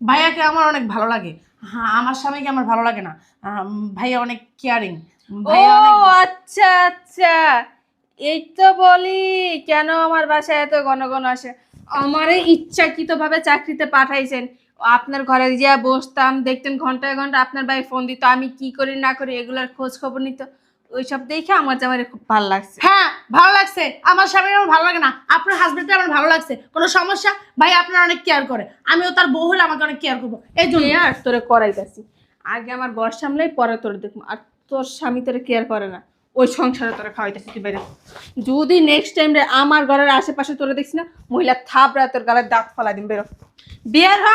ভাইয়াকে আমার অনেক ভালো লাগে। হ্যাঁ, আমার স্বামীকে আমার ভালো লাগে না। ভাইয়া অনেক কেয়ারিং। ও ভাইয়া অনেক আচ্ছা আচ্ছা, এই তো বলি কেন আমার বাসায় এত ঘন ঘন আসে। আমারে ইচ্ছাকৃতভাবে চাকরিতে পাঠাইছেন। আপনার ঘরে গিয়ে বসতাম, দেখতেন ঘন্টায় ঘন্টা আপনার ভাই ফোন দিত, আমি কি করি না করি এগুলার খোঁজ খবর নিত। ওইসব দেখে আমার জামাইরে খুব ভালো লাগছে। হ্যাঁ ভালো লাগছে। আমার স্বামীর আমার ভালো লাগে না, আপনার হাজবেন্ডটা আমার ভালো লাগছে। কোনো সমস্যা? ভাই আপনার অনেক কেয়ার করে, আমিও তার বউ হলে আমাকে অনেক কেয়ার করবো, এই জন্য। আর তোরে করাইতাছি, আগে আমার বর সামলাই পরে তোরে দেখবো। আর তোর স্বামী তোরে কেয়ার করে না, ওই সংসারে তোরে খাওয়াইতেছি। তুই বাইরে যদি নেক্সট টাইম রে আমার ঘরের আশেপাশে তোরে দেখছি না, মহিলা থাপড়া তোর গালের দাঁত ফালাই দিন। বেরো, বিয়ার হ।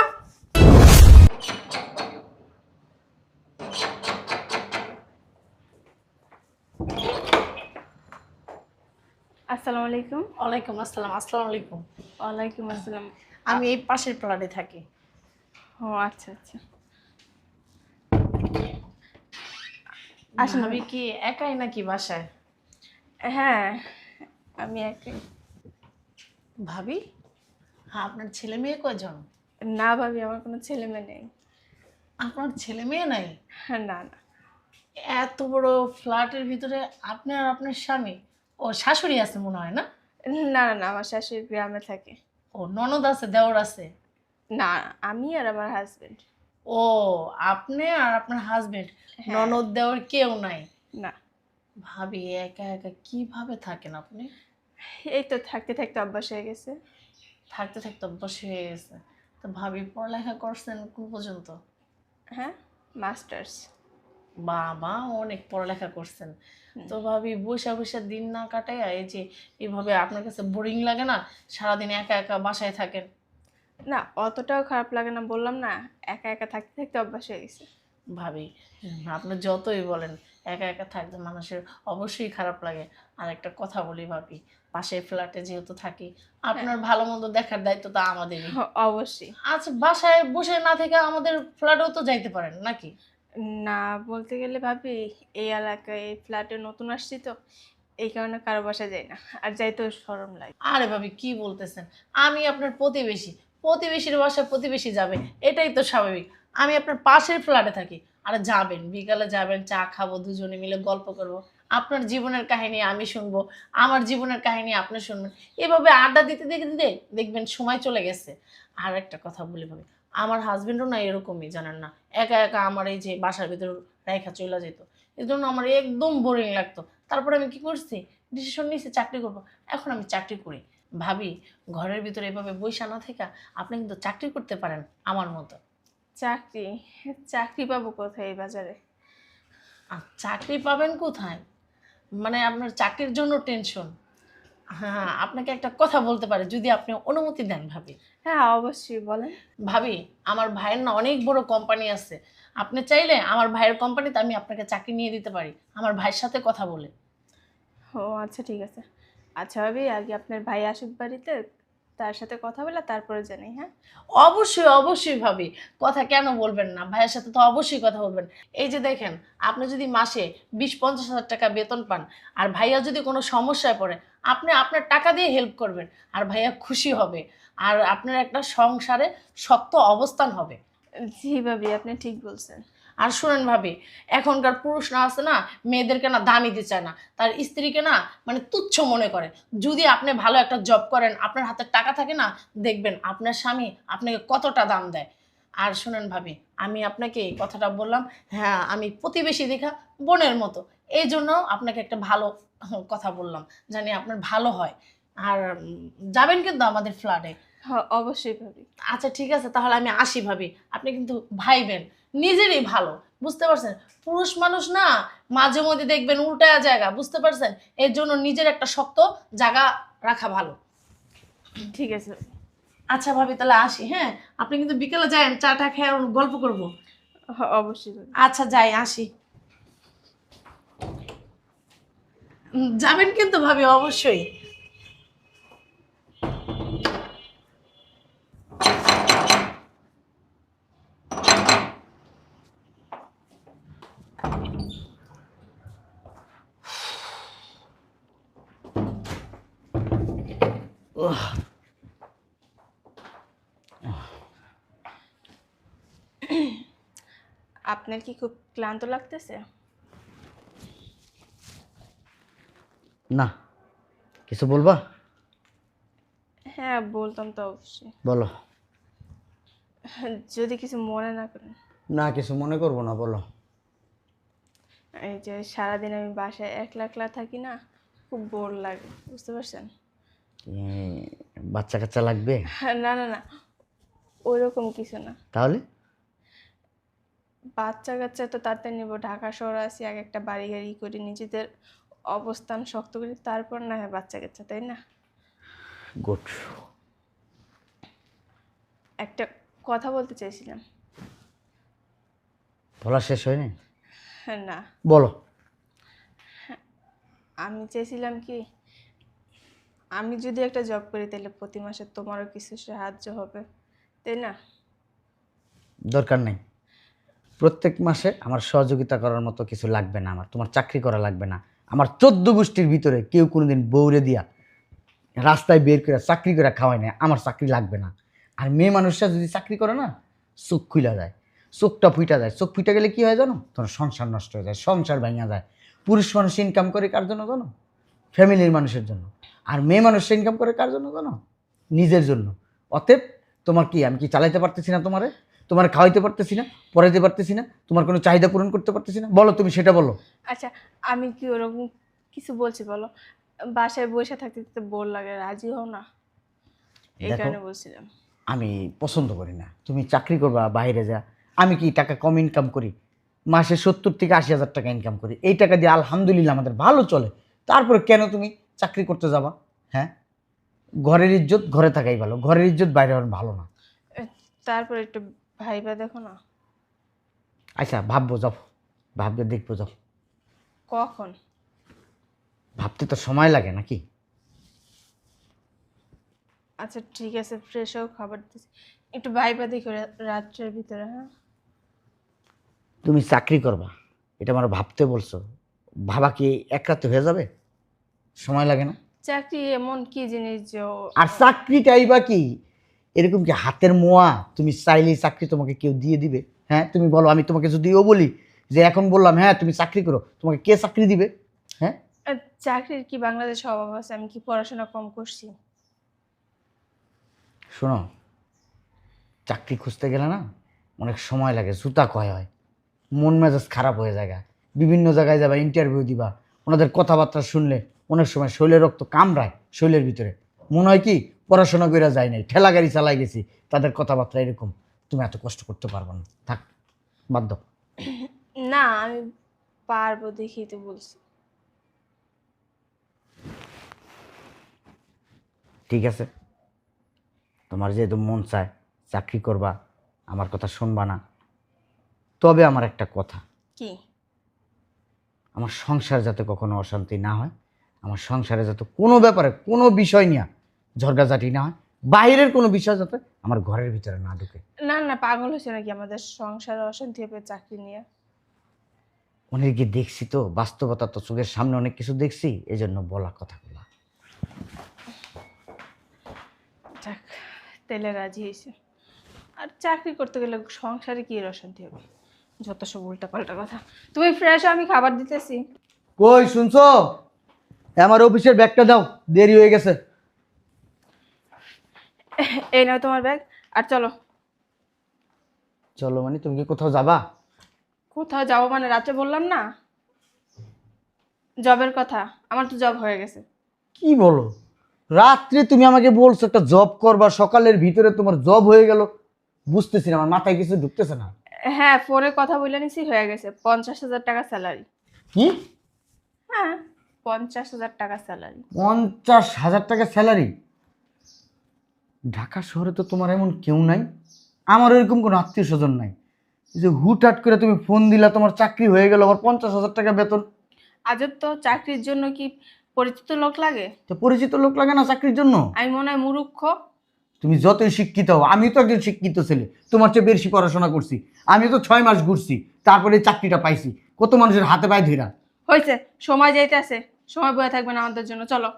আসসালামু আলাইকুম। ওয়ালাইকুম আসসালাম। আসসালামু আলাইকুম। ওয়ালাইকুম আসসালাম। আমি এই পাশের প্লাটে থাকি। ও আচ্ছা আচ্ছা, আসেন। ভাবি কি একাই নাকি বাসায়? হ্যাঁ, আমি একাই। ভাবি, হ্যাঁ, আপনার ছেলে মেয়ে কয়জন? না ভাবি, আমার কোনো ছেলে মেয়ে নেই। আপনার ছেলে মেয়ে নাই? না না। এত বড় ফ্ল্যাটের ভিতরে আপনি আর আপনার স্বামী ও শাশুড়ি আছে মনে হয় না? না না না, আমার শাশুড়ি গ্রামে থাকে। ও ননদ আছে, দেওর আছে? না, আমি আর আমার হাজবেন্ড। ও, আপনি আর আপনার হাজবেন্ড, হ্যাঁ। ননদ দেওর কেউ নাই? না, ভাবি একা একা কিভাবে থাকেন আপনি? এই তো থাকতে থাকতে অভ্যাস হয়ে গেছে। থাকতে থাকতে অভ্যাস হয়ে গেছে। তো ভাবি পড়ালেখা করছেন কোন পর্যন্ত? হ্যাঁ, মাস্টার্স। বাবা, অনেক পড়ালেখা করছেন। তো ভাবি বসে বসে দিন না কাটাইয়া এই যে এইভাবে আপনার কাছে বোরিং লাগে না? সারাদিন একা একা বাসায় থাকেন। না, অতটাও খারাপ লাগে না, বললাম না, একা একা থাকতে থাকতে অভ্যাস হয়ে গেছে। ভাবি আপনি যতই বলেন একা একা থাকতে মানুষের অবশ্যই খারাপ লাগে। আর একটা কথা বলি ভাবি, পাশের ফ্ল্যাটে যেহেতু থাকি, আপনার ভালো মন্দ দেখার দায়িত্ব তো আমাদেরই। অবশ্যই। আচ্ছা, বাসায় বসে না থেকে আমাদের ফ্ল্যাটেও তো যাইতে পারেন নাকি? না, বলতে গেলে ভাবি, এই এলাকায় এই ফ্ল্যাটে নতুন আসছি তো, এই কারণে কারো বাসা যাই না, আর যাইতেও শরম লাগে। আরে ভাবি কি বলতেছেন? আমি আপনার প্রতিবেশী, প্রতিবেশীর বাসায় প্রতিবেশী যাবে, এটাই তো স্বাভাবিক। আমি আপনার পাশের ফ্ল্যাটে থাকি। আর যাবেন, বিকালে যাবেন, চা খাবো, দুজনে মিলে গল্প করব। আপনার জীবনের কাহিনী আমি শুনবো, আমার জীবনের কাহিনী আপনি শুনবেন। এভাবে আড্ডা দিতে দিতে দিতে দেখবেন সময় চলে গেছে। আর একটা কথা বলি ভাবি, আমার হাজবেন্ডও না এরকমই, জানেন না, একা একা আমার এই যে বাসার ভিতর রেখা চলে যেত। এই জন্য আমার একদম বোরিং লাগতো। তারপরে আমি কি করছি, ডিসিশন নিয়েছি চাকরি করব। এখন আমি চাকরি করি। ভাবি, ঘরের ভিতরে এভাবে বইসা না থেকে আপনি কিন্তু চাকরি করতে পারেন আমার মতো। চাকরি? চাকরি পাবো কোথায় এই বাজারে? আর চাকরি পাবেন কোথায়? মানে আপনার চাকরির জন্য টেনশন? হ্যাঁ, আপনাকে একটা কথা বলতে পারে যদি আপনি অনুমতি দেন ভাবি। হ্যাঁ অবশ্যই, বলেন। ভাবি, আমার ভাইয়ের না অনেক বড় কোম্পানি আছে। আপনি চাইলে আমার ভাইয়ের কোম্পানিতে আমি আপনাকে চাকরি নিয়ে দিতে পারি আমার ভাইয়ের সাথে কথা বলে। ও আচ্ছা, ঠিক আছে। আচ্ছা ভাবি, আগে আপনার ভাই আসুক বাড়িতে, তার সাথে কথা বলে তারপরে জানি। হ্যাঁ, অবশ্যই অবশ্যই ভাবি, কথা কেন বলবেন না, ভাইয়ের সাথে তো অবশ্যই কথা বলবেন। এই যে দেখেন, আপনি যদি মাসে 20-50 হাজার টাকা বেতন পান, আর ভাইয়া যদি কোনো সমস্যায় পড়ে, আপনি আপনার টাকা দিয়ে হেল্প করবেন, আর ভাইয়া খুশি হবে। আর আপনার একটা সংসারে শক্ত অবস্থান হবে। জি ভাবি, আপনি ঠিক বলছেন। আর শুনেন ভাবি, এখনকার পুরুষরা আছে না, মেয়েদেরকে না দামই দিতে চায় না, তার স্ত্রীকে না মানে তুচ্ছ মনে করে। যদি আপনি ভালো একটা জব করেন, আপনার হাতে টাকা থাকে না, দেখবেন আপনার স্বামী আপনাকে কতটা দাম দেয়। আর শুনেন ভাবি, আমি আপনাকে এই কথাটা বললাম, হ্যাঁ, আমি প্রতিবেশী দেখা বোনের মতো, এই জন্য আপনাকে একটা ভালো কথা বললাম, জানি আপনার ভালো হয়। আর যাবেন কিন্তু আমাদের ফ্ল্যাটে। হ্যাঁ অবশ্যই ভাবি। আচ্ছা ঠিক আছে, তাহলে আমি আসি ভাবি। আপনি কিন্তু ভাইবেন, নিজেরই ভালো, বুঝতে পারছেন? পুরুষ মানুষ না, মাঝে মধ্যে দেখবেন উল্টায়া জায়গা, বুঝতে পারছেন? এর জন্য নিজের একটা শক্ত জায়গা রাখা ভালো। ঠিক আছে ভাবি। আচ্ছা ভাবি, তাহলে আসি। হ্যাঁ, আপনি কিন্তু বিকেলে যান, চাটা খেয়ে গল্প করব। হ্যাঁ অবশ্যই ভাবি। আচ্ছা যাই, আসি। যাবেন কিন্তু ভাবি, অবশ্যই। আপনার কি খুব ক্লান্ত লাগতেছে? না, কিছু বলবা? হ্যাঁ, বলতাম তো অবশ্যই। বলো। যদি কিছু মনে না করেন। না, কিছু মনে করবো না, বলো। এই যে সারাদিন আমি বাসায় একলা একলা থাকি না, খুব বোর লাগে, বুঝতে পারছেন? বাচ্চা কাচ্চা লাগবে? না না না, ওইরকম কিছু না। তাহলে বাচ্চা কাচ্চা তো তাড়াতাড়ি নেবো, ঢাকা শহরে আছি, আগে একটা বাড়ি গাড়ি করি, নিজেদের অবস্থান শক্ত করি, তারপর না হয় বাচ্চা কাচ্চা, তাই না? গুড। একটা কথা বলতে চাইছিলাম। বলা শেষ হয়নি? না, বলো। আমি চাইছিলাম কি, আমি যদি একটা জব করি তাহলে প্রতি মাসে তোমারও কিছু সাহায্য হবে, তাই না? দরকার নেই। প্রত্যেক মাসে আমার সহযোগিতা করার মতো কিছু লাগবে না, আমার তোমার চাকরি করা লাগবে না। আমার 14 গোষ্ঠীর ভিতরে কেউ কোনোদিন বউরে দিয়া রাস্তায় বের করে চাকরি করে খাওয়ায় না, আমার চাকরি লাগবে না। আর মেয়ে মানুষরা যদি চাকরি করে না, চোখ খুইলা যায়, চোখটা ফুইটা যায়। চোখ ফুইটা গেলে কি হয় জানো? তোমার সংসার নষ্ট হয়ে যায়, সংসার ভেঙে যায়। পুরুষ মানুষ ইনকাম করে কার জন্য জানো? ফ্যামিলির মানুষের জন্য। আর মেয়ে মানুষ ইনকাম করে কার জন্য জানো? নিজের জন্য। অতএব তোমার কি, আমি কি চালাইতে পারতেছি না তোমারে? তোমার খাওয়াইতে পারতেছি না, পড়াইতে পারতেছি না, তোমার কোনো চাহিদা পূরণ করতে পারতেছি না? বলো, তুমি সেটা বলো। আচ্ছা, আমি কি ওরকম কিছু বলছি বলো? বাসায় বসে থাকতে তো বোর লাগে, রাজি হও না, এই দেখো, কারণে বলছিলাম। আমি পছন্দ করি না তুমি চাকরি করবা বাইরে যা। আমি কি টাকা কম ইনকাম করি? মাসে 70 থেকে 80 হাজার টাকা ইনকাম করি। এই টাকা দিয়ে আলহামদুলিল্লাহ আমাদের ভালো চলে। তারপরে কেন তুমি চাকরি করতে যাবা? হ্যাঁ, ঘরের ইজ্জত ঘরে থাকাই ভালো, ঘরের ইজ্জত বাইরে হওয়ার ভালো না। এ, তারপর একটু ভাইবা দেখো না। আচ্ছা, ভাববো, যাও, ভাববে দেখবো, যাও। কখন? ভাবতে তো সময় লাগে নাকি? আচ্ছা ঠিক আছে, ফ্রেশ হও, খাবার দিচ্ছি, একটু ভাইবা দেখো রাত্রের ভিতরে। হ্যাঁ, তুমি চাকরি করবা, এটা আমার ভাবতে বলছো। ভাবা কি এক রাতে হয়ে যাবে? সময় লাগে না? চাকরি এমন কি জিনিস যে আর চাকরিটাই বা কি এরকম কি হাতের মোয়া? তুমি চাইলেই চাকরি তোমাকে কেউ দিয়ে দিবে? হ্যাঁ, তুমি বলো। আমি তোমাকে যদিও বলি যে এখন বললাম হ্যাঁ তুমি চাকরি করো, তোমাকে কে চাকরি দিবে? হ্যাঁ, চাকরির কি বাংলাদেশে অভাব আছে? আমি কি পড়াশোনা কম করছি? শোনো, চাকরি খুঁজতে গেলে না অনেক সময় লাগে, জুতা ক্ষয় হয়, মন মেজাজ খারাপ হয়ে যায়। বিভিন্ন জায়গায় যাবা, ইন্টারভিউ দিবা, ওনাদের কথাবার্তা শুনলে অনেক সময় শরীরের রক্ত কামড়ায়। শরীরের ভিতরে মনে হয় কি পড়াশোনা করে যায় নাই, ঠেলা গাড়ি চালাই গেছি। তাদের কথাবার্তা এরকম। তুমি এত কষ্ট করতে পারবে না, থাক, বাদ দাও। না, আমি পারবো দেখেই তো বলছি। ঠিক আছে, তোমার যেহেতু মন চায় চাকরি করবা, আমার কথা শুনবা না। তবে আমার একটা কথা, কি? আমার সংসার যাতে কখনো অশান্তি না হয়, আমার সংসারে যাতে কোনো ব্যাপারে কোনো বিষয় নিয়ে ঝগড়াঝাটি না হয়, বাইরের কোনো বিষয় যাতে আমার ঘরের ভিতরে না ঢুকে। না না, পাগল হয়েছে নাকি আমাদের সংসারে অশান্তি হবে চাকরি নিয়ে? অনেকে দেখছি তো, বাস্তবতা তো চোখের সামনে অনেক কিছু দেখছি, এই জন্য বলা কথাগুলো। যাক, তেলে রাজি হয়েছে। আর চাকরি করতে গেলে সংসারে কি এর অশান্তি হবে? যত সব উল্টা পাল্টা কথা। তুমি ফ্রেশ, আমি খাবার দিতেছি। কই শুনছো? আমার অফিসের ব্যাগটা দাও, দেরি হয়ে গেছে। এই নাও তোমার ব্যাগ, আর চলো। চলো মানে তুমি কি কোথাও যাবা? কোথাও যাবো মানে? রাত্রে বললাম না জবের কথা, আমার তো জব হয়ে গেছে। কি বলো? রাত্রে তুমি আমাকে বলছো একটা জব করবা, সকালের ভিতরে তোমার জব হয়ে গেল। বুঝতেছি না, আমার মাথায় কিছু ঢুকতেছে না। হ্যাঁ, ফোনে কথা বলে নিছি, হয়ে গেছে। 50,000 টাকা স্যালারি। কি? হ্যাঁ, 50,000 টাকা স্যালারি। 50,000 টাকা স্যালারি? ঢাকা শহরে তো তোমার এমন কেউ নাই, আমার এরকম কোনো আত্মীয় স্বজন নাই যে হুটহাট করে তুমি ফোন দিলা তোমার চাকরি হয়ে গেল, আবার 50,000 টাকা বেতন। আজব তো, চাকরির জন্য কি পরিচিত লোক লাগে? তো পরিচিত লোক লাগে না চাকরির জন্য? আমি মনে হয় মুরুক্ষ? তুমি যতই শিক্ষিত হও, আমি তো একজন শিক্ষিত ছেলে, তোমার চেয়ে বেশি পড়াশোনা করছি। আমি তো 6 মাস ঘুরছি, তারপরে এই চাকরিটা পাইছি। কত মানুষের হাতে পায়ে ধইরা। হয়েছে, সময় যাইতে আছে, সময় বয়ে থাকবে না আমাদের জন্য, চলো।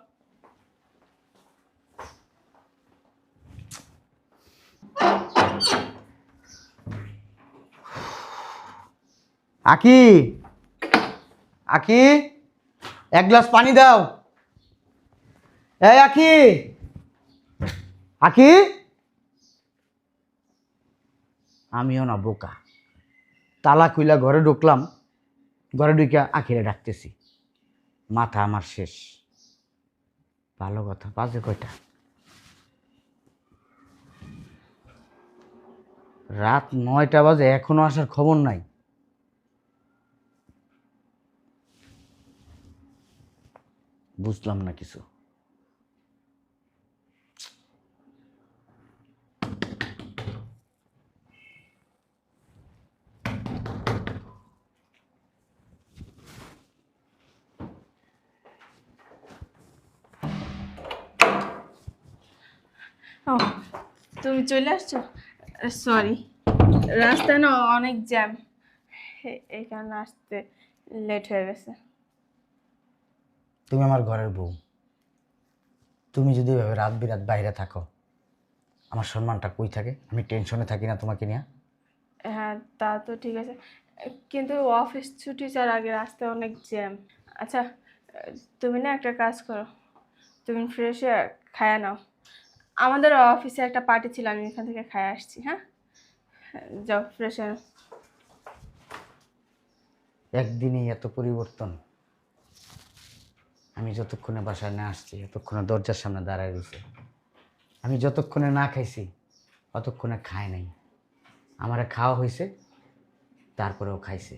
আকি, আকি, এক গ্লাস পানি দাও। এই আকি, আকি। আমিও না বোকা, তালা খুইলা ঘরে ঢুকলাম, ঘরে ঢুকে আখিরে ডাকতেছি, মাথা আমার শেষ। ভালো কথা, বাজে কয়টা? রাত 9টা বাজে, এখনো আসার খবর নাই। বুঝলাম না কিছু। ও, তুমি চলে আসছো? সরি, রাস্তায় না অনেক জ্যাম, এই কারণে আসতে লেট হয়ে গেছে। তুমি আমার ঘরের বউ, তুমি যদি এভাবে রাত বিরাত বাইরে থাকো, আমার সম্মানটা কই থাকে? আমি টেনশনে থাকি না তোমাকে নিয়ে? হ্যাঁ, তা তো ঠিক আছে, কিন্তু অফিস ছুটি যাওয়ার আগে রাস্তায় অনেক জ্যাম। আচ্ছা, তুমি না একটা কাজ করো, তুমি ফ্রেশ হয়ে খায়া নাও। আমাদের অফিসে একটা পার্টি ছিল, আমি এখান থেকে খায় আসছি। হ্যাঁ, যাও ফ্রেশ হয়ে নাও। একদিনই এত পরিবর্তন! আমি যতক্ষণে বাসায় না আসছি ততক্ষণে দরজার সামনে দাঁড়ায় রয়েছে। আমি যতক্ষণে না খাইছি ততক্ষণে খায় নাই। আমারে খাওয়া হয়েছে, তারপরেও খাইছে,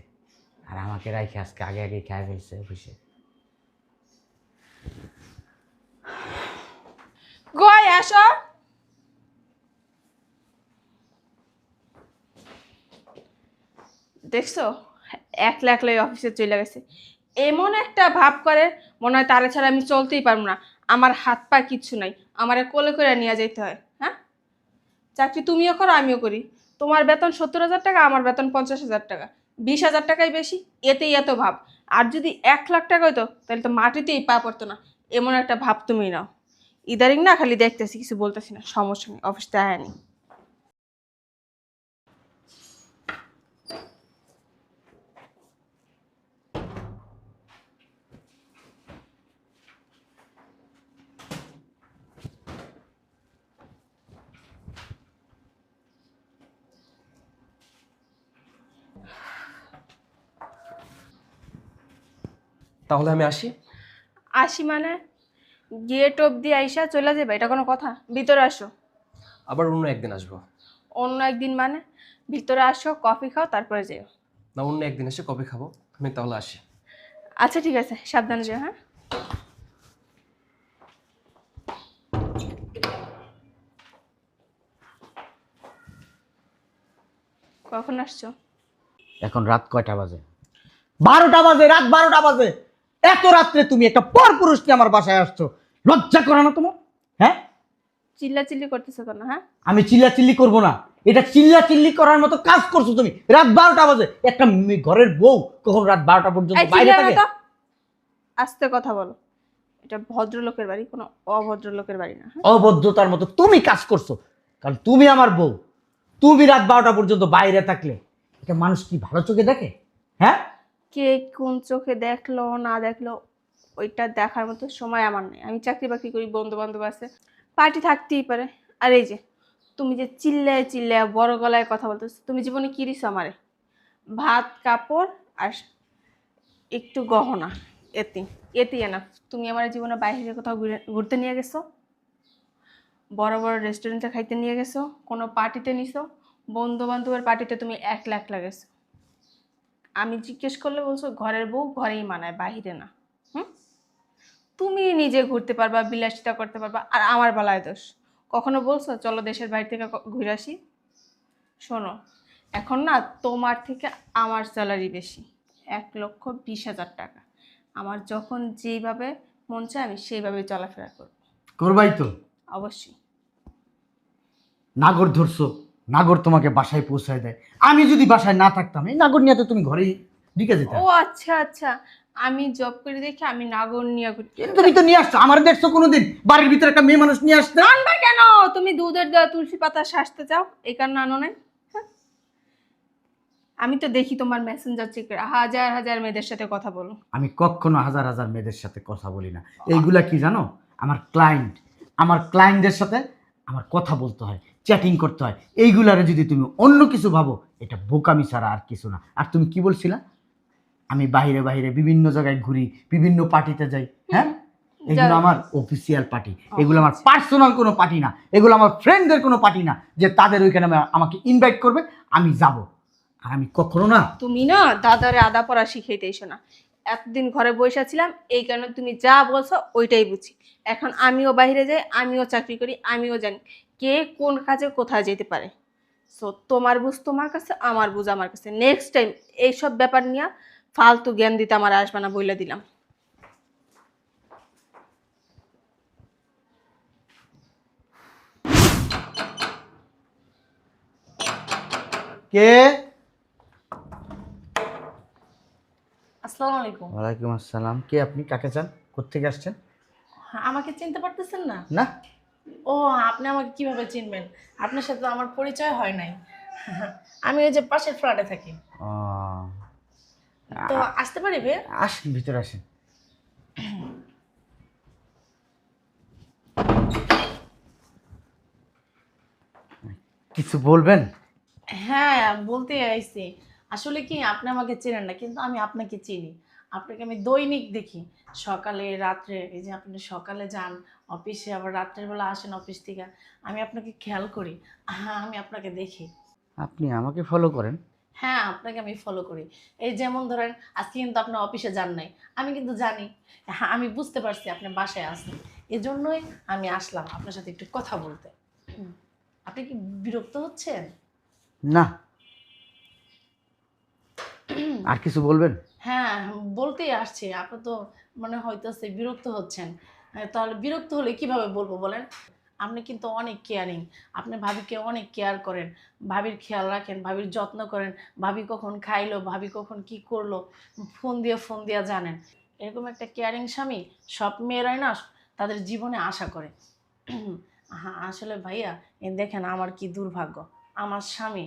আর আমাকে রাইখে আজকে আগে আগে খাই ফেলছে অফিসে। কই আসো। দেখছো, একলা একলাই অফিসে চলে গেছে। এমন একটা ভাব করে মনে হয় তারা ছাড়া আমি চলতেই পারবো না, আমার হাত পা কিচ্ছু নাই, আমারে কোলে করে নিয়ে যেতে হয়। হ্যাঁ, চাকরি তুমিও করো আমিও করি, তোমার বেতন 70,000 টাকা, আমার বেতন 50,000 টাকা, 20,000 টাকাই বেশি, এতেই এত ভাব। আর যদি 1,00,000 টাকা হইতো তাহলে তো মাটিতেই পা পড়তো না। এমন একটা ভাব তুমি নাও। ইদারিং না খালি দেখতেছি, কিছু বলতেছি না, সমস্যা নেই, অফিসতে আয়নি। তাহলে আমি আসি। আসি মানে গেট অবধি আইসা চলে যাবে, এটা কোনো কথা? ভিতরে আসো। আবার অন্য একদিন আসবো। অন্য একদিন মানে ভিতরে আসো, কফি খাও, তারপরে যেও। না, অন্য একদিন এসে কবে খাবো, আমি তাহলে আসি। আচ্ছা ঠিক আছে, সাবধানে যেও। হ্যাঁ, কখন আসছো? এখন রাত কয়টা বাজে? 12টা বাজে, রাত 12টা বাজে। এত রাত্রে তুমি একটা পরপুরুষ নিয়ে আমার বাসায় আসছো, লজ্জা করে না তোমার? হ্যাঁ, চিল্লাচিল্লি করতেছো কেন? হ্যাঁ, আমি চিল্লাচিল্লি করবো না, এটা চিল্লাচিল্লি করার মতো কাজ করছো তুমি। রাত 12টা বাজে, একটা ঘরের বউ কখন রাত 12টা পর্যন্ত এই বাইরে চিল্লাবে থাকে? তো, আস্তে কথা বলো। এটা ভদ্রলোকের বাড়ি, কোনো অভদ্রলোকের বাড়ি না। হ্যাঁ, অভদ্রতার মতো তুমি কাজ করছো, কারণ তুমি আমার বউ। তুমি রাত 12টা পর্যন্ত বাইরে থাকলে এটা মানুষ কি ভালো চোখে দেখে? হ্যাঁ, কে কোন চোখে দেখলো না দেখলো ওইটা দেখার মতো সময় আমার নেই। আমি চাকরি বাকরি করি, বন্ধু বান্ধব আছে, পার্টি থাকতেই পারে। আর এই যে তুমি যে চিল্লায় চিল্লায় বড় গলায় কথা বলতেছো, তুমি জীবনে কি দিছো আমারে? ভাত, কাপড় আর একটু গহনা, এতে এতেই না। তুমি আমার জীবনে বাইরে কোথাও ঘুরতে নিয়ে গেছো? বড় বড় রেস্টুরেন্টে খাইতে নিয়ে গেছো? কোনো পার্টিতে নিছো? বন্ধু বান্ধবের পার্টিতে তুমি 1,00,000 গেছো। আমি জিজ্ঞেস করলে বলছো ঘরের বউ ঘরেই মানায়, বাহিরে না। হুম, তুমি নিজে ঘুরতে পারবা, বিলাসিতা করতে পারবা, আর আমার বেলায় দোষ? কখনো বলছো চলো দেশের বাইরে থেকে ঘুরে আসি? শোনো, এখন না তোমার থেকে আমার স্যালারি বেশি, 1,20,000 টাকা। আমার যখন যেইভাবে মন চায় আমি সেইভাবে চলাফেরা করব। করবাই তো। অবশ্যই। নাগর ধরছো, নাগর তোমাকে বাসায় পৌঁছায় দেয়। আমি যদি বাসায় না থাকতাম, এই নাগর নিয়ে তো তুমি ঘরেই ঢুকে যেতে। ও আচ্ছা আচ্ছা, আমি জব করে দেখি আমি নাগরনিয়া করি। তুমি তো নিয়ে আসছো, আমার দেখছো কোনোদিন বাড়ির ভিতরে একটা মেয়ে মানুষ নিয়ে আসতে? আনবা কেন? তুমি দুধের দেওয়া তুলসী পাতা সাজতে চাও, এই কারণে আনো নাই? হ্যাঁ? আমি তো দেখি তোমার মেসেঞ্জার চেক করে হাজার হাজার মেয়েদের সাথে কথা বলো। আমি কখনো হাজার হাজার মেয়েদের সাথে কথা বলি না। এইগুলা কি জানো? আমার ক্লায়েন্ট, আমার ক্লায়েন্টদের সাথে আমার কথা বলতে হয়, চ্যাটিং করতে হয়। এইগুলারে যদি তুমি অন্য কিছু ভাবো, এটা বোকামি ছাড়া আর কিছু না। আর তুমি কি বলছিলা? আমি বাইরে বাইরে বিভিন্ন জায়গায় ঘুরি, বিভিন্ন পার্টিতে যাই। হ্যাঁ, এগুলো আমার অফিসিয়াল পার্টি, এগুলো আমার পার্সোনাল কোনো পার্টি না, এগুলো আমার ফ্রেন্ডদের কোনো পার্টি না যে তাদের ওইখানে আমাকে ইনভাইট করবে আমি যাব। আর আমি কখনো না। তুমি না দাদারে আদা পড়া শিখাইতে এসো না। এতদিন ঘরে বসে ছিলাম, এই কারণে তুমি যা বলছো ওইটাই বুঝি। এখন আমিও বাইরে যাই, আমিও চাকরি করি, আমিও জানি কে কোন কাজে কোথায় যেতে পারে। সো তোমার বুঝ তোমার কাছে, আমার বুঝ আমার কাছে। নেক্সট টাইম এইসব ব্যাপার নিয়ে ফালতু জ্ঞান দিতে আমার আসবে না, বইলা দিলাম। কে? আসসালামু আলাইকুম। ওয়ালাইকুম আসসালাম। কে আপনি? কাকে চান? কোত্থেকে আসছেন? হ্যাঁ, আমাকে চিনতে পারতেছেন না? না। ও, আপনি আমাকে কিভাবে চিনবেন? আপনার সাথে তো আমার পরিচয় হয় নাই। আমি ওই যে পাশের ফ্ল্যাটে থাকি। ও, তো আসতে পারি ভাইয়া? আসেন, ভিতরে আসেন। কিছু বলবেন? হ্যাঁ, বলতে আইছি। আসলে কি আপনি আমাকে চেনেন না, কিন্তু আমি আপনাকে চিনি। আপনাকে আমি দৈনিক দেখি। সকালে, রাত্রে, এই যে আপনি সকালে যান অফিসে, আবার রাত্রের বেলা আসেন অফিস থেকে। আমি আপনাকে খেয়াল করি। হ্যাঁ, আমি আপনাকে দেখি। আপনি আমাকে ফলো করেন? হ্যাঁ, আপনাকে আমি ফলো করি। এই যেমন ধরেন আজকে কিন্তু আপনি অফিসে যান নাই। আমি কিন্তু জানি। হ্যাঁ, আমি বুঝতে পারছি আপনি বাসায় আসেন। এজন্যই আমি আসলাম আপনার সাথে একটু কথা বলতে। আপনি কি বিরক্ত হচ্ছেন? না। আর কিছু বলবেন? হ্যাঁ, বলতেই আসছি। আপনি তো মনে হইতেছে বিরক্ত হচ্ছেন। তাহলে বিরক্ত হলে কিভাবে বলবো বলেন? আপনি কিন্তু অনেক কেয়ারিং। আপনি ভাবিকে অনেক কেয়ার করেন। ভাবির খেয়াল রাখেন, ভাবির যত্ন করেন। ভাবি কখন খাইলো, ভাবি কখন কি করলো, ফোন দিয়া জানেন। এরকম একটা কেয়ারিং স্বামী সব মেয়েরাই না তাদের জীবনে আশা করে। হ্যাঁ, আসলে ভাইয়া দেখেন আমার কি দুর্ভাগ্য। আমার স্বামী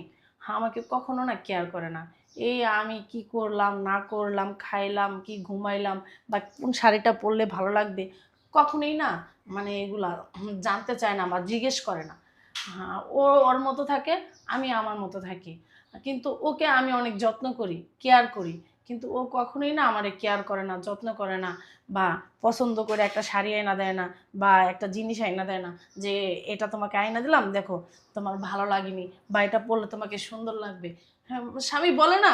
আমাকে কখনো না কেয়ার করে না। এই আমি কি করলাম না করলাম, খাইলাম কি ঘুমাইলাম, বা কোন শাড়িটা পরলে ভালো লাগবে, কখনোই না মানে এগুলা জানতে চায় না বা জিজ্ঞেস করে না। হ্যাঁ, ও ওর মতো থাকে, আমি আমার মতো থাকি। কিন্তু ওকে আমি অনেক যত্ন করি, কেয়ার করি, কিন্তু ও কখনোই না আমারে কেয়ার করে না, যত্ন করে না, বা পছন্দ করে একটা শাড়ি আয়না দেয় না, বা একটা জিনিস আয়না দেয় না যে এটা তোমাকে আয়না দিলাম দেখো তোমার ভালো লাগেনি, বা এটা পরলে তোমাকে সুন্দর লাগবে। হ্যাঁ, স্বামী বলে না,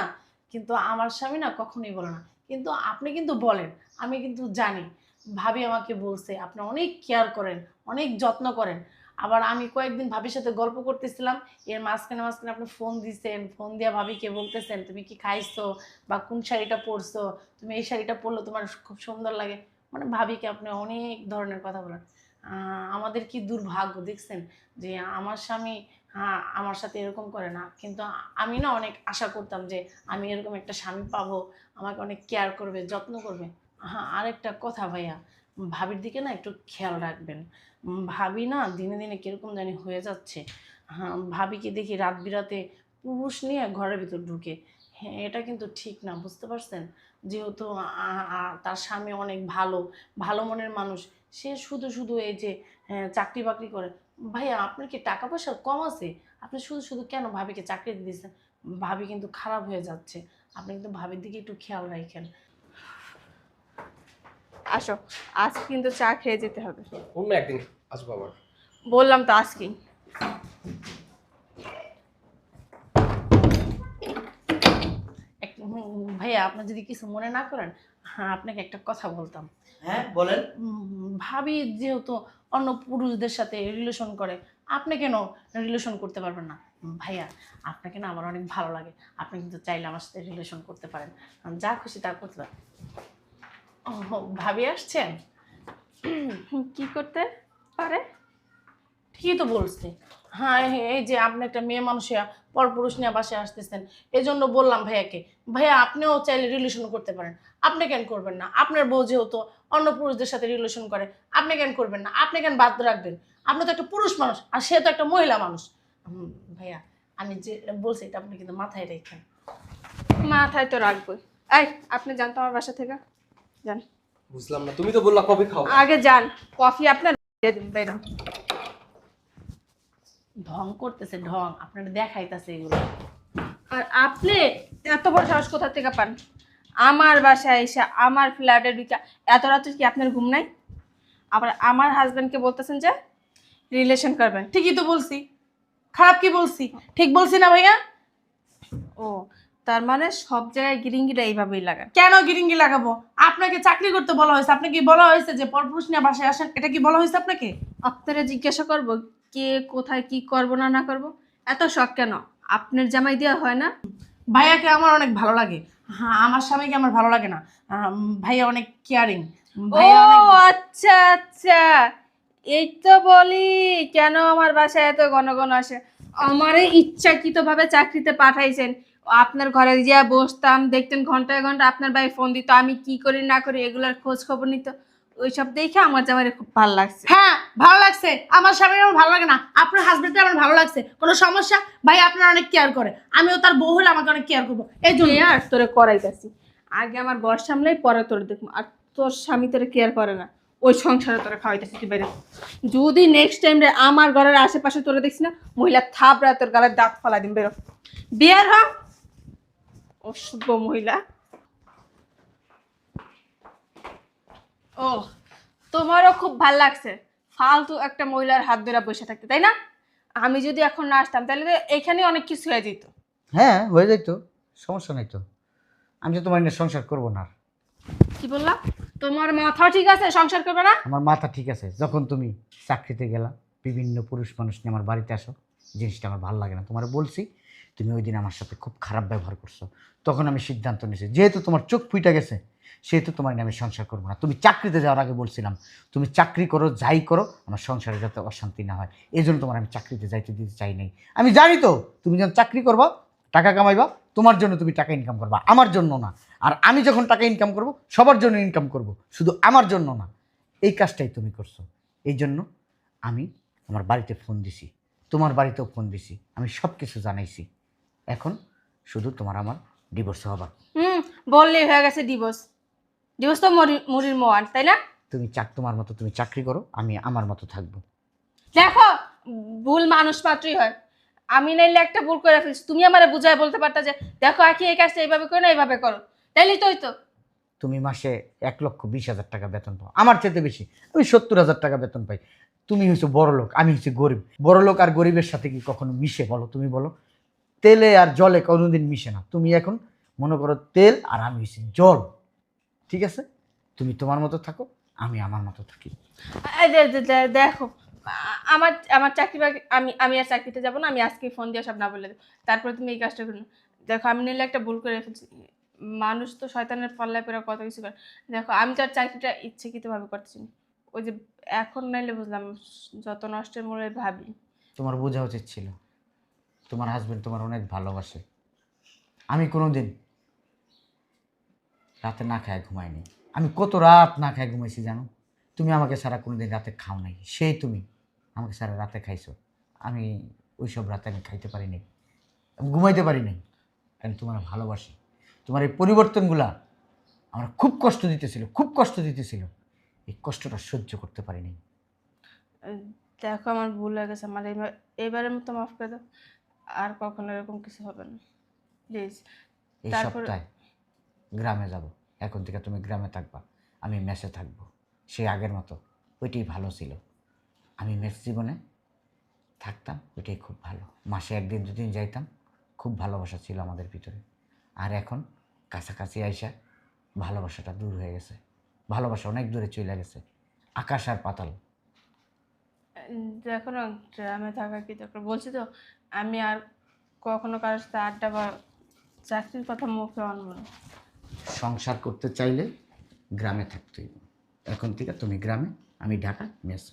কিন্তু আমার স্বামী না কখনোই বলে না। কিন্তু আপনি কিন্তু বলেন, আমি কিন্তু জানি। ভাবি আমাকে বলছে আপনি অনেক কেয়ার করেন, অনেক যত্ন করেন। আবার আমি কয়েকদিন ভাবির সাথে গল্প করতেছিলাম, এর মাঝখানে মাঝখানে আপনি ফোন দিছেন, ফোন দিয়ে ভাবিকে বলতেছেন তুমি কি খাইছো, বা কোন শাড়িটা পরছো, তুমি এই শাড়িটা পরলে তোমার খুব সুন্দর লাগে। মানে ভাবিকে আপনি অনেক ধরনের কথা বলেন। আমাদের কি দুর্ভাগ্য দেখছেন যে আমার স্বামী আমার সাথে এরকম করে না। কিন্তু আমি না অনেক আশা করতাম যে আমি এরকম একটা স্বামী পাবো, আমাকে অনেক কেয়ার করবে, যত্ন করবে। হ্যাঁ, আরেকটা কথা ভাইয়া, ভাবির দিকে না একটু খেয়াল রাখবেন। ভাবি না দিনে দিনে কীরকম জানি হয়ে যাচ্ছে। হ্যাঁ, ভাবিকে দেখি রাত বিরাতে পুরুষ নিয়ে ঘরের ভিতর ঢুকে। হ্যাঁ, এটা কিন্তু ঠিক না, বুঝতে পারছেন? যেহেতু তার স্বামী অনেক ভালো, ভালো মনের মানুষ, সে শুধু শুধু এই যে চাকরি বাকরি করে। ভাইয়া আপনার কি টাকা পয়সা কম আছে? আপনি শুধু শুধু কেন ভাবিকে চাকরি দিয়ে দিচ্ছেন? ভাবি কিন্তু খারাপ হয়ে যাচ্ছে। আপনি কিন্তু ভাবির দিকে একটু খেয়াল রাখেন। আসো, আজ কিন্তু চা খেয়ে যেতে হবে। অন্য একদিন আসবো আবার। বললাম তো আজকেই। ভাইয়া আপনি যদি কিছু মনে না করেন, হ্যাঁ আপনাকে একটা কথা বলতাম। হ্যাঁ, বলেন। ভাবি যেহেতু অন্য পুরুষদের সাথে রিলেশন করে, আপনি কেন রিলেশন করতে পারবেন না? ভাইয়া আপনাকে না আমার অনেক ভালো লাগে। আপনি কিন্তু চাইলে আমার সাথে রিলেশন করতে পারেন, যা খুশি তা করতে পারেন। ও, ভাবি আসছেন? কি করতে পারে? ঠিকই তো বলছি। হ্যাঁ, এই যে আপনি একটা মেয়ে মানুষিয়া পরপুরুষ নিয়ে বাসায় আসতেছেন, এই জন্য বললাম ভাইয়াকে, ভাইয়া আপনিও চাইলে রিলেশন করতে পারেন। আপনি কেন করবেন না? আপনার বউ যেহেতু অন্য পুরুষদের সাথে রিলেশন করে, আপনি কেন করবেন না? আপনি কেন বাদ রাখবেন? আপনি তো একটা পুরুষ মানুষ, আর সে তো একটা মহিলা মানুষ। ভাইয়া আমি যে বলছি এটা আপনি কিন্তু মাথায় রেখেন। মাথায় তো রাখবোই। এই আপনি যান তো আমার বাসা থেকে, যান। বুঝলাম না, তুমি তো বললা কবে খাও। আগে যান, কফি আপনার দিয়ে দিন, বেরো। ঢং করতেছে, ঢং আপনারা দেখাইতেছে এগুলো। আর আপনি এত বড় সাহস কোথা থেকে পান? আমার বাসায় এসে আমার ফ্ল্যাটে ঢুকে এত রাত্রে কি আপনার ঘুম নাই? আবার আমার হাজবেন্ডকে বলতেছেন যে রিলেশন করবেন। ঠিকই তো বলছি, খারাপ কি বলছি? ঠিক বলছি না ভাইয়া? ও, তার মানে সব জায়গায় গিরিঙ্গিটা এইভাবেই লাগান। কেন গিরিঙ্গি লাগাবো? আপনাকে চাকরি করতে বলা হয়েছে, আপনাকে কি বলা হয়েছে যে পরপুরুষ নিয়ে বাসায় আসেন? এটা কি বলা হয়েছে আপনাকে? আপনারা জিজ্ঞাসা করব কে কোথায় কি করব না না করব? এত শখ কেন? আপনার জামাই দেওয়া হয় না? ভাইয়াকে আমার অনেক ভালো লাগে। হ্যাঁ, আমার স্বামীকে আমার ভালো লাগে না। ভাইয়া অনেক কেয়ারিং। ও ভাইয়া অনেক আচ্ছা আচ্ছা, এই তো বলি কেন আমার বাসায় এত ঘন ঘন আসে। আমারে ইচ্ছাকৃতভাবে চাকরিতে পাঠাইছেন। আপনার ঘরে গিয়ে বসতাম, দেখতেন ঘন্টায় ঘন্টা আপনার ভাই ফোন দিত, আমি কি করি না করি এগুলোর খোঁজ খবর নিত। ওইসব দেখে আমার জামাইরে খুব ভালো লাগছে। হ্যাঁ ভালো লাগছে। আমার স্বামীর আমার ভালো লাগে না, আপনার হাজবেন্ডটা আমার ভালো লাগছে। কোনো সমস্যা? ভাই আপনার অনেক কেয়ার করে, আমিও তার বউ হলে আমাকে অনেক কেয়ার করবো। এই জন্য আর তোরে করাইতাছি, আগে আমার ঘর সামলাই পরে তোরে দেখবো। আর তোর স্বামী তোরে কেয়ার করে না, ওই সংসারে তোরে খাওয়াইতেছি। তুই বাইরে যদি নেক্সট টাইম রে আমার ঘরের আশেপাশে তোরে দেখছি না, মহিলা থাপড়া তোর গালের দাঁত ফালাই দিন। বেরো, বিয়ার হ, অশুভ মহিলা। ও, তোমারও খুব ভাল লাগছে ফালতু একটা মহিলার হাত ধরে বসে থাকতে, তাই না? আমি যদি এখন না আসতাম তাহলে তো এখানে অনেক কিছু হয়ে যেত। হ্যাঁ, হয়ে যাইতো, সমস্যা নাই তো। আমি তো তোমার নিয়ে সংসার করবো না আর। কি বললা? তোমার মাথা ঠিক আছে? সংসার করবে না? আমার মাথা ঠিক আছে। যখন তুমি চাকরিতে গেলা, বিভিন্ন পুরুষ মানুষ নিয়ে আমার বাড়িতে আসো, জিনিসটা আমার ভালো লাগে না। তোমার বলছি, তুমি ওই দিন আমার সাথে খুব খারাপ ব্যবহার করছো। তখন আমি সিদ্ধান্ত নিয়েছি, যেহেতু তোমার চোখ ফুইটা গেছে, সেহেতু তোমার নিয়ে আমি সংসার করবো না। তুমি চাকরিতে যাওয়ার আগে বলছিলাম, তুমি চাকরি করো, যাই করো, আমার সংসারে যাতে অশান্তি না হয়, এই জন্য তোমার আমি চাকরিতে যাইতে দিতে চাই নাই। আমি জানি তো তুমি যখন চাকরি করবা, টাকা কামাইবা, তোমার জন্য তুমি টাকা ইনকাম করবা, আমার জন্য না। আর আমি যখন টাকা ইনকাম করব, সবার জন্য ইনকাম করব, শুধু আমার জন্য না। এই কাজটাই তুমি করছো। এই জন্য আমি আমার বাড়িতে ফোন দিছি, তোমার বাড়িতেও ফোন দিছি, আমি সব কিছু জানাইছি। এখন শুধু তোমার আমার ডিভোর্স হবার। বললেই হয়ে গেছে ডিভোর্স। ডিভোর্স তো মুড়ির মোয়ান, তাই না? তুমি তোমার মতো তুমি চাকরি করো, আমি আমার মতো থাকবো। দেখো, ভুল মানুষ মাত্রই হয়। আমি নাইলে একটা ভুল করে ফেলছি, তুমি আমারে বুঝায় বলতে পারতা যে দেখো আখি এই কাজটা এইভাবে করো না এইভাবে করো, তাইলেই তোই তো। তুমি মাসে 1,20,000 টাকা বেতন পাও, আমার চেয়ে বেশি। আমি 70,000 টাকা বেতন পাই। তুমি হয়েছো বড় লোক, আমি হয়েছি গরিব। বড় লোক আর গরিবের সাথে কি কখনো মিশে বলো? তুমি বলো। তেলে আর জলে কোনোদিন মিশে না। তুমি এখন মনে করো তেল, আর আমি হয়েছি জল। ঠিক আছে, তুমি তোমার মতো থাকো, আমি আমার মতো থাকি। দেখো, আমার আমার চাকরি আমি আমি আর চাকরিতে যাবো না। আমি আজকে ফোন দিয়ে সব না বলে দেবো, তারপরে তুমি এই কাজটা করো না। দেখো, আমি নিলে একটা ভুল করে ফেলছি। মানুষ তো শয়তানের পাল্লায় পেরে কত কিছু করে। দেখো, আমি তো আর চাকরিটা ইচ্ছাকৃতভাবে করতেছি না। ওই যে এখন নাইলে বুঝলাম যত নষ্টের মূলে ভাবি। তোমার বোঝা উচিত ছিল, তোমার হাজবেন্ড তোমার অনেক ভালোবাসে। আমি কোনোদিন রাতে না খায় ঘুমাইনি। আমি কত রাত না খায় ঘুমাইছি জানো? তুমি আমাকে ছাড়া কোনোদিন রাতে খাও নাই, সেই তুমি আমাকে ছাড়া রাতে খাইছো। আমি ওই সব রাতে আমি খাইতে পারি নাই, আমি ঘুমাইতে পারি নাই। আমি তোমার ভালোবাসি। তোমার এই পরিবর্তনগুলা আমার খুব কষ্ট দিতেছিল, খুব কষ্ট দিতেছিল। এই কষ্টটা সহ্য করতে পারিনি। দেখো, আমার ভুল হয়ে গেছে। আমার এবারের মতো মাফ করে দাও, আর কখনো এরকম কিছু হবে না, প্লিজ। এই তারপরে সপ্তাহে গ্রামে যাব। এখন থেকে তুমি গ্রামে থাকবা, আমি মেসে থাকবো। সেই আগের মতো ওইটাই ভালো ছিল। আমি মেস জীবনে থাকতাম, ওইটাই খুব ভালো। মাসে 1 দিন 2 দিন যাইতাম, খুব ভালোবাসা ছিল আমাদের ভিতরে। আর এখন কাছাকাছি আইসা ভালোবাসাটা দূর হয়ে গেছে। ভালোবাসা অনেক দূরে চলে গেছে, আকাশ আর পাতাল। দেখো না, গ্রামে থাকা কি দরকার? বলছি তো, আমি আর কখনো কারোর সাথে আড্ডা বা চাকরির কথা মুখে আনবো না। সংসার করতে চাইলে গ্রামে থাকতেই। এখন থেকে তুমি গ্রামে, আমি ঢাকা, মেসে।